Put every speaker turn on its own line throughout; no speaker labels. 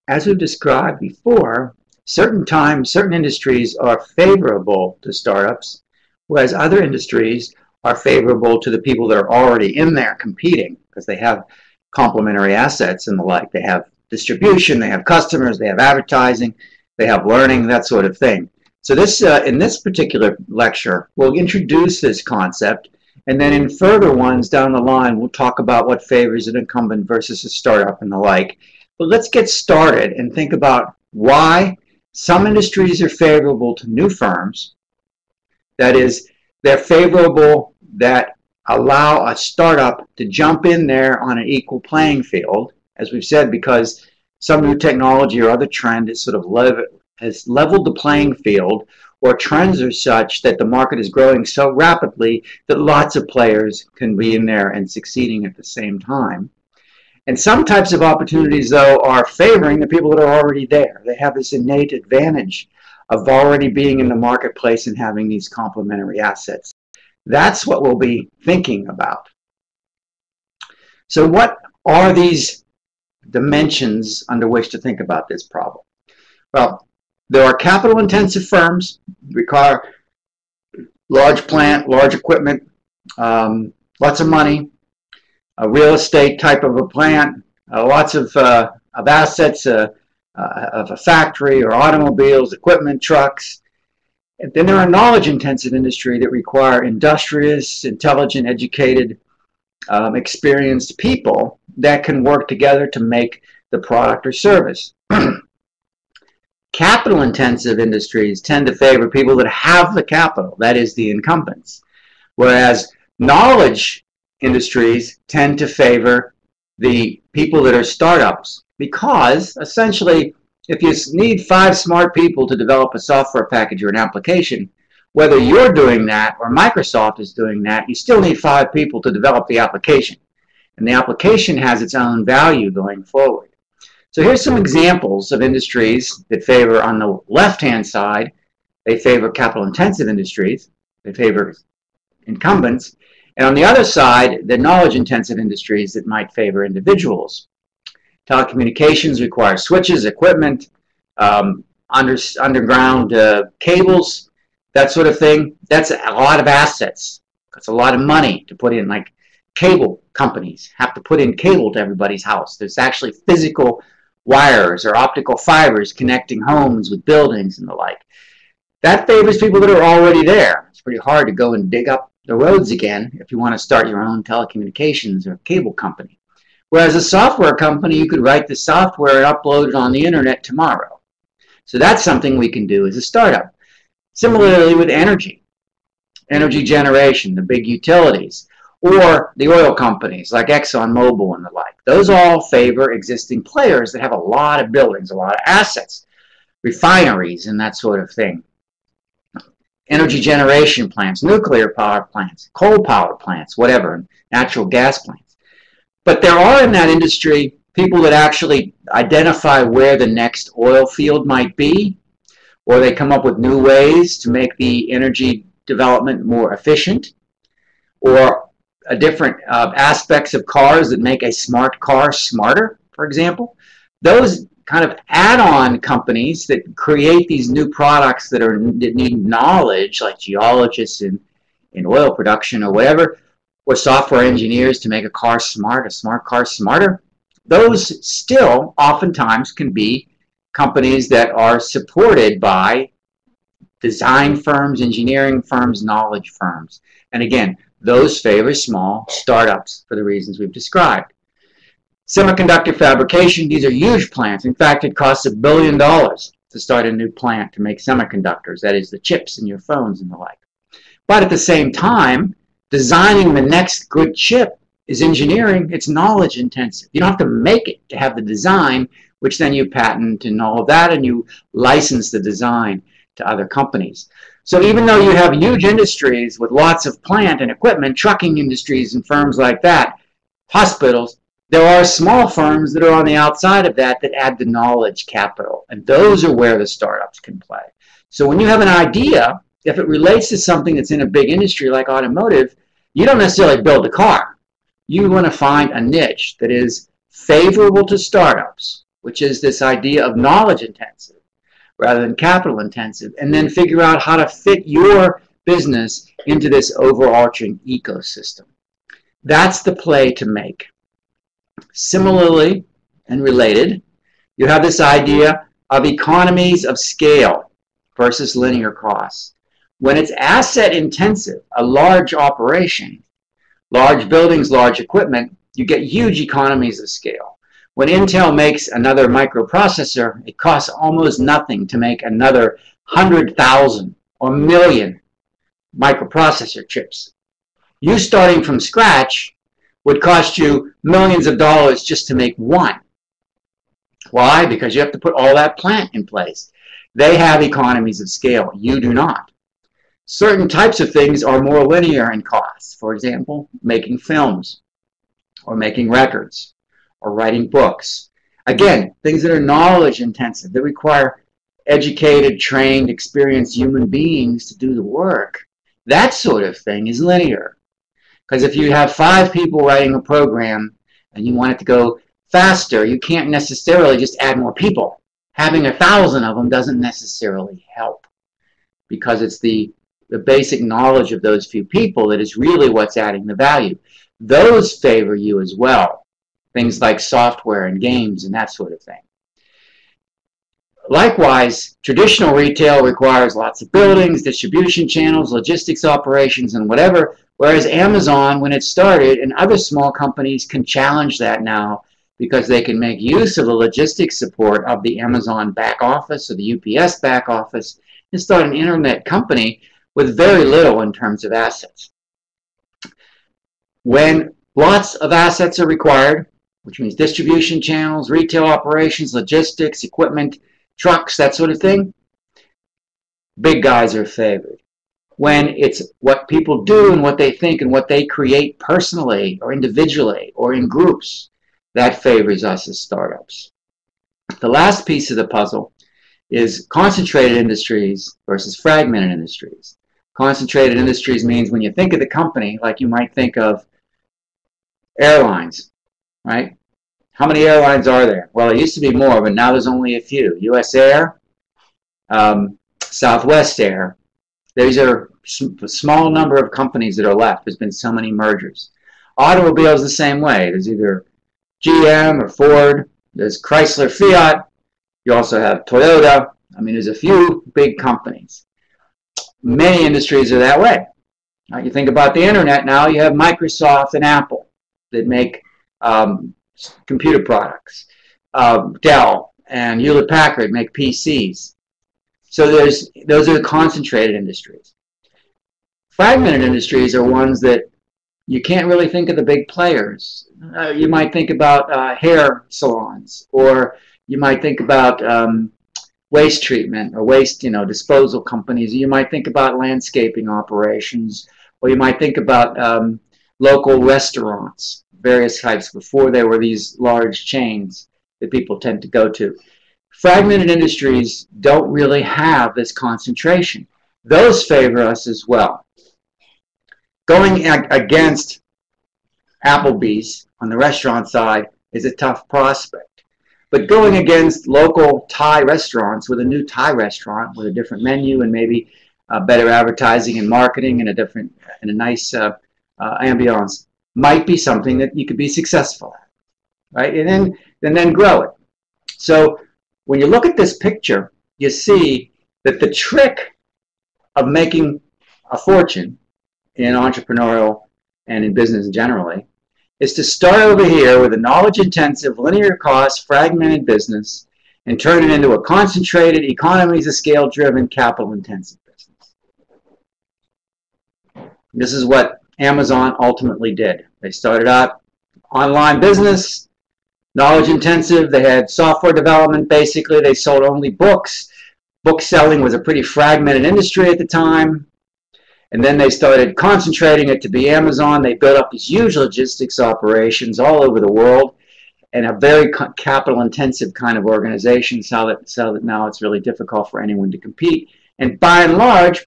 As we've described before, certain times, certain industries are favorable to startups, whereas other industries are favorable to the people that are already in there competing because they have complementary assets and the like. They have distribution, they have customers, they have advertising, they have learning, that sort of thing. So this, in this particular lecture, we'll introduce this concept, and then in further ones down the line, we'll talk about what favors an incumbent versus a startup and the like. But let's get started and think about why some industries are favorable to new firms. That is, they're favorable that allow a startup to jump in there on an equal playing field, as we've said, because some new technology or other trend is sort of has leveled the playing field, or trends are such that the market is growing so rapidly that lots of players can be in there and succeeding at the same time. And some types of opportunities, though, are favoring the people that are already there. They have this innate advantage of already being in the marketplace and having these complementary assets. That's what we'll be thinking about. So what are these dimensions under which to think about this problem? Well, there are capital-intensive firms, require large plant, large equipment, lots of money, a real estate type of a plant, lots of assets, of a factory or automobiles, equipment, trucks. And then there are knowledge-intensive industry that require industrious, intelligent, educated, experienced people that can work together to make the product or service. Capital-intensive industries tend to favor people that have the capital, that is, the incumbents, whereas knowledge industries tend to favor the people that are startups, because essentially, if you need 5 smart people to develop a software package or an application, whether you're doing that or Microsoft is doing that, you still need 5 people to develop the application. And the application has its own value going forward. So here's some examples of industries that favor, on the left-hand side, they favor capital-intensive industries, they favor incumbents, and on the other side, the knowledge-intensive industries that might favor individuals. Telecommunications require switches, equipment, underground cables, that sort of thing. That's a lot of assets. That's a lot of money to put in, like cable companies have to put in cable to everybody's house. There's actually physical wires or optical fibers connecting homes with buildings and the like. That favors people that are already there. It's pretty hard to go and dig up the roads again if you want to start your own telecommunications or cable company. Whereas a software company, you could write the software and upload it on the internet tomorrow. So that's something we can do as a startup. Similarly with energy generation, the big utilities, or the oil companies like ExxonMobil and the like. Those all favor existing players that have a lot of buildings, a lot of assets, refineries and that sort of thing. Energy generation plants, nuclear power plants, coal power plants, whatever, natural gas plants. But there are in that industry people that actually identify where the next oil field might be, or they come up with new ways to make the energy development more efficient, or different aspects of cars that make a smart car smarter, for example. Those kind of add-on companies that create these new products that need knowledge, like geologists in oil production or whatever, or software engineers to make a car smart, a smart car smarter. Those still oftentimes can be companies that are supported by design firms, engineering firms, knowledge firms. And again, those favor small startups for the reasons we've described. Semiconductor fabrication, these are huge plants. In fact, it costs $1 billion to start a new plant to make semiconductors, that is the chips in your phones and the like. But at the same time, designing the next good chip is engineering. It's knowledge intensive. You don't have to make it to have the design, which then you patent and all of that, and you license the design to other companies. So even though you have huge industries with lots of plant and equipment, trucking industries and firms like that, hospitals, there are small firms that are on the outside of that that add the knowledge capital, and those are where the startups can play. So when you have an idea, if it relates to something that's in a big industry like automotive, you don't necessarily build a car. You want to find a niche that is favorable to startups, which is this idea of knowledge intensive rather than capital intensive, and then figure out how to fit your business into this overarching ecosystem. That's the play to make. Similarly and related, you have this idea of economies of scale versus linear costs. When it's asset intensive, a large operation, large buildings, large equipment, you get huge economies of scale. When Intel makes another microprocessor, it costs almost nothing to make another 100,000 or million microprocessor chips. You starting from scratch would cost you millions of dollars just to make one. Why? Because you have to put all that plant in place. They have economies of scale. You do not. Certain types of things are more linear in costs. For example, making films, or making records, or writing books. Again, things that are knowledge intensive, that require educated, trained, experienced human beings to do the work. That sort of thing is linear. Because if you have 5 people writing a program and you want it to go faster, you can't necessarily just add more people. Having 1,000 of them doesn't necessarily help, because it's the basic knowledge of those few people that is really what's adding the value. Those favor you as well. Things like software and games and that sort of thing. Likewise, traditional retail requires lots of buildings, distribution channels, logistics operations, and whatever, whereas Amazon, when it started, and other small companies can challenge that now because they can make use of the logistics support of the Amazon back office or the UPS back office and start an internet company with very little in terms of assets. When lots of assets are required, which means distribution channels, retail operations, logistics, equipment, trucks, that sort of thing, big guys are favored. When it's what people do and what they think and what they create personally or individually or in groups, that favors us as startups. The last piece of the puzzle is concentrated industries versus fragmented industries. Concentrated industries means when you think of the company, like you might think of airlines, right? How many airlines are there? Well, there used to be more, but now there's only a few. US Air, Southwest Air. These are a small number of companies that are left. There's been so many mergers. Automobiles the same way. There's either GM or Ford. There's Chrysler, Fiat. You also have Toyota. I mean, there's a few big companies. Many industries are that way. Now, you think about the internet now, you have Microsoft and Apple that make computer products. Dell and Hewlett-Packard make PCs. So those are the concentrated industries. Fragmented industries are ones that you can't really think of the big players. You might think about hair salons, or you might think about waste treatment or waste, disposal companies. You might think about landscaping operations, or you might think about local restaurants, various types, before there were these large chains that people tend to go to. Fragmented industries don't really have this concentration. Those favor us as well. Going against Applebee's on the restaurant side is a tough prospect. But going against local Thai restaurants with a new Thai restaurant with a different menu and maybe better advertising and marketing and a nice ambiance might be something that you could be successful at, right? And then grow it. So when you look at this picture, you see that the trick of making a fortune in entrepreneurial and in business generally is to start over here with a knowledge-intensive, linear cost, fragmented business and turn it into a concentrated, economies of scale-driven, capital-intensive business. This is what Amazon ultimately did. They started out online business, knowledge-intensive. They had software development, basically. They sold only books. Book selling was a pretty fragmented industry at the time. And then they started concentrating it to be Amazon. They built up these huge logistics operations all over the world and a very capital-intensive kind of organization, so that now it's really difficult for anyone to compete. And by and large,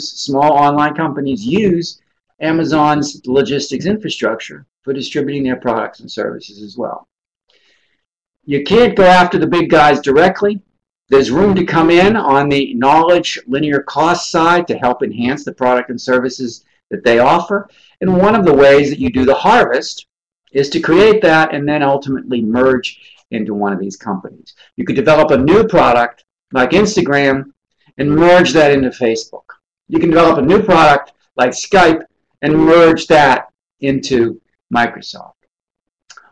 small online companies use Amazon's logistics infrastructure for distributing their products and services as well. you can't go after the big guys directly. There's room to come in on the knowledge linear cost side to help enhance the product and services that they offer. And one of the ways that you do the harvest is to create that and then ultimately merge into one of these companies. You could develop a new product like Instagram and merge that into Facebook. You can develop a new product like Skype and merge that into Microsoft.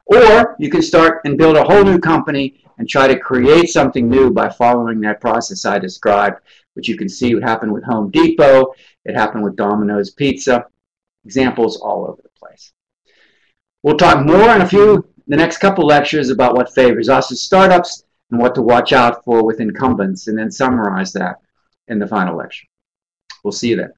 Or you can start and build a whole new company and try to create something new by following that process I described, which you can see what happened with Home Depot, it happened with Domino's Pizza, examples all over the place. We'll talk more in the next couple lectures about what favors us as startups and what to watch out for with incumbents, and then summarize that in the final lecture. We'll see you then.